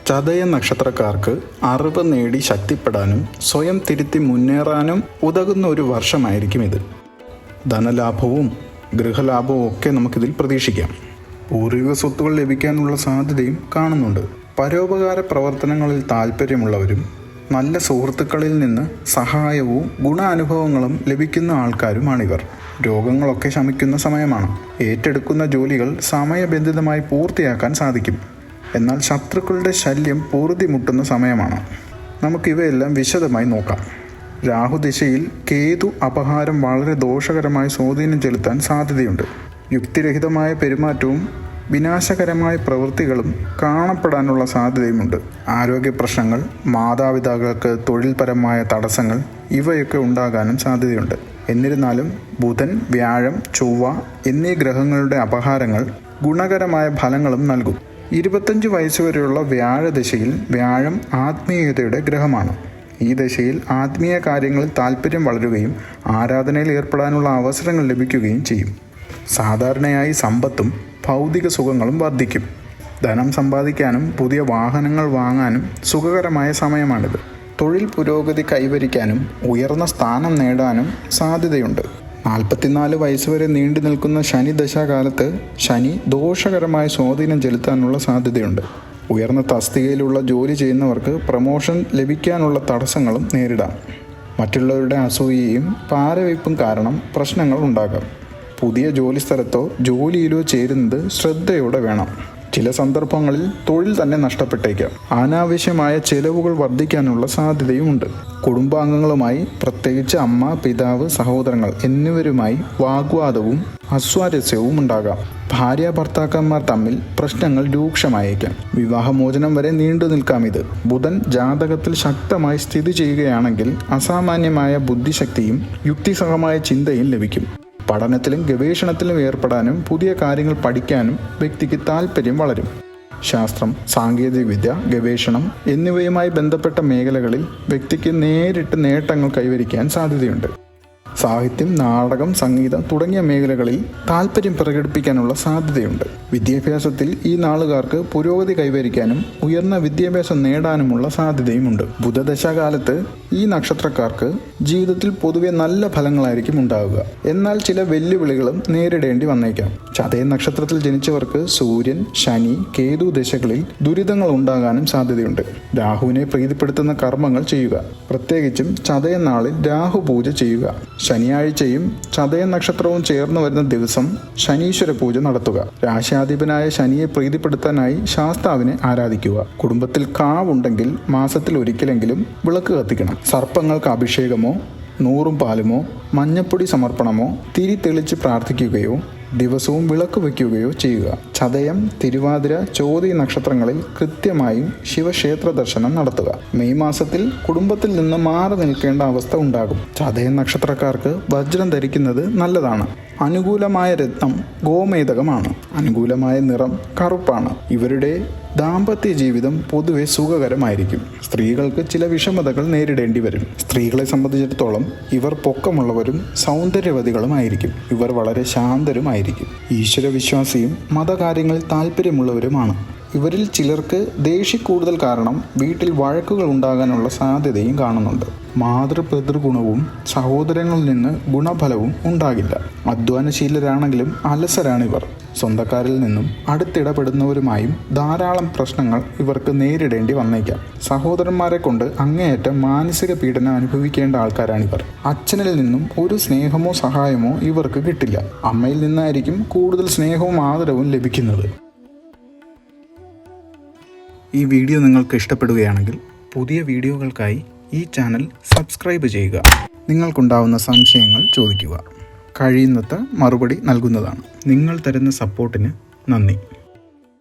ചതയ നക്ഷത്രക്കാർക്ക് അറിവ് നേടി ശക്തിപ്പെടാനും സ്വയം തിരുത്തി മുന്നേറാനും ഉതകുന്ന ഒരു വർഷമായിരിക്കും ഇത്. ധനലാഭവും ഗൃഹലാഭവും ഒക്കെ നമുക്കിതിൽ പ്രതീക്ഷിക്കാം. പൂർവിക സ്വത്തുകൾ ലഭിക്കാനുള്ള സാധ്യതയും കാണുന്നുണ്ട്. പരോപകാര പ്രവർത്തനങ്ങളിൽ താല്പര്യമുള്ളവരും നല്ല സുഹൃത്തുക്കളിൽ നിന്ന് സഹായവും ഗുണാനുഭവങ്ങളും ലഭിക്കുന്ന ആൾക്കാരുമാണിവർ. രോഗങ്ങളൊക്കെ ശമിക്കുന്ന സമയമാണ്. ഏറ്റെടുക്കുന്ന ജോലികൾ സമയബന്ധിതമായി പൂർത്തിയാക്കാൻ സാധിക്കും. എന്നാൽ ശത്രുക്കളുടെ ശല്യം പൂർത്തിമുട്ടുന്ന സമയമാണ്. നമുക്കിവയെല്ലാം വിശദമായി നോക്കാം. രാഹുദിശയിൽ കേതു അപഹാരം വളരെ ദോഷകരമായി സ്വാധീനം ചെലുത്താൻ സാധ്യതയുണ്ട്. യുക്തിരഹിതമായ പെരുമാറ്റവും വിനാശകരമായ പ്രവൃത്തികളും കാണപ്പെടാനുള്ള സാധ്യതയുമുണ്ട്. ആരോഗ്യ പ്രശ്നങ്ങൾ, മാതാപിതാക്കൾക്ക് തൊഴിൽപരമായ തടസ്സങ്ങൾ ഇവയൊക്കെ ഉണ്ടാകാനും സാധ്യതയുണ്ട്. എന്നിരുന്നാലും ബുധൻ, വ്യാഴം, ചൊവ്വ എന്നീ ഗ്രഹങ്ങളുടെ അപഹാരങ്ങൾ ഗുണകരമായ ഫലങ്ങളും നൽകും. 25 വയസ്സുവരെയുള്ള വ്യാഴദശയിൽ വ്യാഴം ആത്മീയതയുടെ ഗ്രഹമാണ്. ഈ ദശയിൽ ആത്മീയ കാര്യങ്ങളിൽ താല്പര്യം വളരുകയും ആരാധനയിൽ ഏർപ്പെടാനുള്ള അവസരങ്ങൾ ലഭിക്കുകയും ചെയ്യും. സാധാരണയായി സമ്പത്തും ഭൗതിക സുഖങ്ങളും വർദ്ധിക്കും. ധനം സമ്പാദിക്കാനും പുതിയ വാഹനങ്ങൾ വാങ്ങാനും സുഖകരമായ സമയമാണിത്. തൊഴിൽ പുരോഗതി കൈവരിക്കാനും ഉയർന്ന സ്ഥാനം നേടാനും സാധ്യതയുണ്ട്. 44 വയസ്സുവരെ നീണ്ടു നിൽക്കുന്ന ശനി ദശാകാലത്ത് ശനി ദോഷകരമായ സ്വാധീനം ചെലുത്താനുള്ള സാധ്യതയുണ്ട്. ഉയർന്ന തസ്തികയിലുള്ള ജോലി ചെയ്യുന്നവർക്ക് പ്രമോഷൻ ലഭിക്കാനുള്ള തടസ്സങ്ങളും നേരിടാം. മറ്റുള്ളവരുടെ അസൂയയും പാരവയ്പും കാരണം പ്രശ്നങ്ങൾ ഉണ്ടാകാം. പുതിയ ജോലിസ്ഥലത്തോ ജോലിയിലോ ചേരുന്നത് ശ്രദ്ധയോടെ വേണം. ചില സന്ദർഭങ്ങളിൽ തൊഴിൽ തന്നെ നഷ്ടപ്പെട്ടേക്കാം. അനാവശ്യമായ ചെലവുകൾ വർദ്ധിക്കാനുള്ള സാധ്യതയുമുണ്ട്. കുടുംബാംഗങ്ങളുമായി, പ്രത്യേകിച്ച് അമ്മ, പിതാവ്, സഹോദരങ്ങൾ എന്നിവരുമായി വാഗ്വാദവും അസ്വാരസ്യവും ഉണ്ടാകാം. ഭാര്യ ഭർത്താക്കന്മാർ തമ്മിൽ പ്രശ്നങ്ങൾ രൂക്ഷമായേക്കാം. വിവാഹമോചനം വരെ നീണ്ടു നിൽക്കാം ഇത്. ബുധൻ ജാതകത്തിൽ ശക്തമായി സ്ഥിതി ചെയ്യുകയാണെങ്കിൽ അസാമാന്യമായ ബുദ്ധിശക്തിയും യുക്തിസഹമായ ചിന്തയും ലഭിക്കും. പഠനത്തിലും ഗവേഷണത്തിലും ഏർപ്പെടാനും പുതിയ കാര്യങ്ങൾ പഠിക്കാനും വ്യക്തിക്ക് താല്പര്യം വളരും. ശാസ്ത്രം, സാങ്കേതികവിദ്യ, ഗവേഷണം എന്നിവയുമായി ബന്ധപ്പെട്ട മേഖലകളിൽ വ്യക്തിക്ക് നേരിട്ട് നേട്ടങ്ങൾ കൈവരിക്കാൻ സാധ്യതയുണ്ട്. സാഹിത്യം, നാടകം, സംഗീതം തുടങ്ങിയ മേഖലകളിൽ താല്പര്യം പ്രകടിപ്പിക്കാനുള്ള സാധ്യതയുണ്ട്. വിദ്യാഭ്യാസത്തിൽ ഈ നാളുകാർക്ക് പുരോഗതി കൈവരിക്കാനും ഉയർന്ന വിദ്യാഭ്യാസം നേടാനുമുള്ള സാധ്യതയുമുണ്ട്. ബുധദശാകാലത്ത് ഈ നക്ഷത്രക്കാർക്ക് ജീവിതത്തിൽ പൊതുവെ നല്ല ഫലങ്ങളായിരിക്കും ഉണ്ടാവുക. എന്നാൽ ചില വെല്ലുവിളികളും നേരിടേണ്ടി വന്നേക്കാം. ചതയ നക്ഷത്രത്തിൽ ജനിച്ചവർക്ക് സൂര്യൻ, ശനി, കേതു ദശകളിൽ ദുരിതങ്ങൾ ഉണ്ടാകാനും സാധ്യതയുണ്ട്. രാഹുവിനെ പ്രീതിപ്പെടുത്തുന്ന കർമ്മങ്ങൾ ചെയ്യുക. പ്രത്യേകിച്ചും ചതയ നാളിൽ രാഹു പൂജ ചെയ്യുക. ശനിയാഴ്ചയും ചതയ നക്ഷത്രവും ചേർന്ന് വരുന്ന ദിവസം ശനീശ്വര പൂജ നടത്തുക. രാശാധിപനായ ശനിയെ പ്രീതിപ്പെടുത്താനായി ശാസ്താവിനെ ആരാധിക്കുക. കുടുംബത്തിൽ കാവുണ്ടെങ്കിൽ മാസത്തിൽ ഒരിക്കലെങ്കിലും വിളക്ക് കത്തിക്കണം. സർപ്പങ്ങൾക്ക് അഭിഷേകമോ നൂറും പാലുമോ മഞ്ഞപ്പൊടി സമർപ്പണമോ തിരി തെളിച്ച് പ്രാർത്ഥിക്കുകയോ ദിവസവും വിളക്ക് വയ്ക്കുകയോ ചെയ്യുക. ചതയം, തിരുവാതിര, ചോതി നക്ഷത്രങ്ങളിൽ കൃത്യമായും ശിവക്ഷേത്ര ദർശനം നടത്തുക. മെയ് മാസത്തിൽ കുടുംബത്തിൽ നിന്ന് മാറി നിൽക്കേണ്ട അവസ്ഥ ഉണ്ടാകും. ചതയ നക്ഷത്രക്കാർക്ക് വജ്രം ധരിക്കുന്നത് നല്ലതാണ്. അനുകൂലമായ രത്നം ഗോമേതകമാണ്. അനുകൂലമായ നിറം കറുപ്പാണ്. ഇവരുടെ ദാമ്പത്യ ജീവിതം പൊതുവെ സുഖകരമായിരിക്കും. സ്ത്രീകൾക്ക് ചില വിഷമതകൾ നേരിടേണ്ടി വരും. സ്ത്രീകളെ സംബന്ധിച്ചിടത്തോളം ഇവർ പൊക്കമുള്ളവരും സൗന്ദര്യവതികളുമായിരിക്കും. ഇവർ വളരെ ശാന്തരുമായിരിക്കും. ഈശ്വരവിശ്വാസിയും മതകാര്യങ്ങളിൽ താല്പര്യമുള്ളവരുമാണ്. ഇവരിൽ ചിലർക്ക് ദേഷ്യക്കൂടുതൽ കാരണം വീട്ടിൽ വഴക്കുകൾ ഉണ്ടാകാനുള്ള സാധ്യതയും കാണുന്നുണ്ട്. മാതൃപിതൃഗുണവും സഹോദരങ്ങളിൽ നിന്ന് ഗുണഫലവും ഉണ്ടാകില്ല. അധ്വാനശീലരാണെങ്കിലും അലസരാണിവർ. സ്വന്തക്കാരിൽ നിന്നും അടുത്തിടപെടുന്നവരുമായും ധാരാളം പ്രശ്നങ്ങൾ ഇവർക്ക് നേരിടേണ്ടി വന്നേക്കാം. സഹോദരന്മാരെ കൊണ്ട് അങ്ങേയറ്റം മാനസിക പീഡനം അനുഭവിക്കേണ്ട ആൾക്കാരാണിവർ. അച്ഛനിൽ നിന്നും ഒരു സ്നേഹമോ സഹായമോ ഇവർക്ക് കിട്ടില്ല. അമ്മയിൽ നിന്നായിരിക്കും കൂടുതൽ സ്നേഹവും ആദരവും ലഭിക്കുന്നത്. ഈ വീഡിയോ നിങ്ങൾക്ക് ഇഷ്ടപ്പെടുകയാണെങ്കിൽ പുതിയ വീഡിയോകൾക്കായി ഈ ചാനൽ സബ്സ്ക്രൈബ് ചെയ്യുക. നിങ്ങൾക്കുണ്ടാവുന്ന സംശയങ്ങൾ ചോദിക്കുക. കഴിയുന്നത്ര മറുപടി നൽകുന്നതാണ്. നിങ്ങൾ തരുന്ന സപ്പോർട്ടിന് നന്ദി.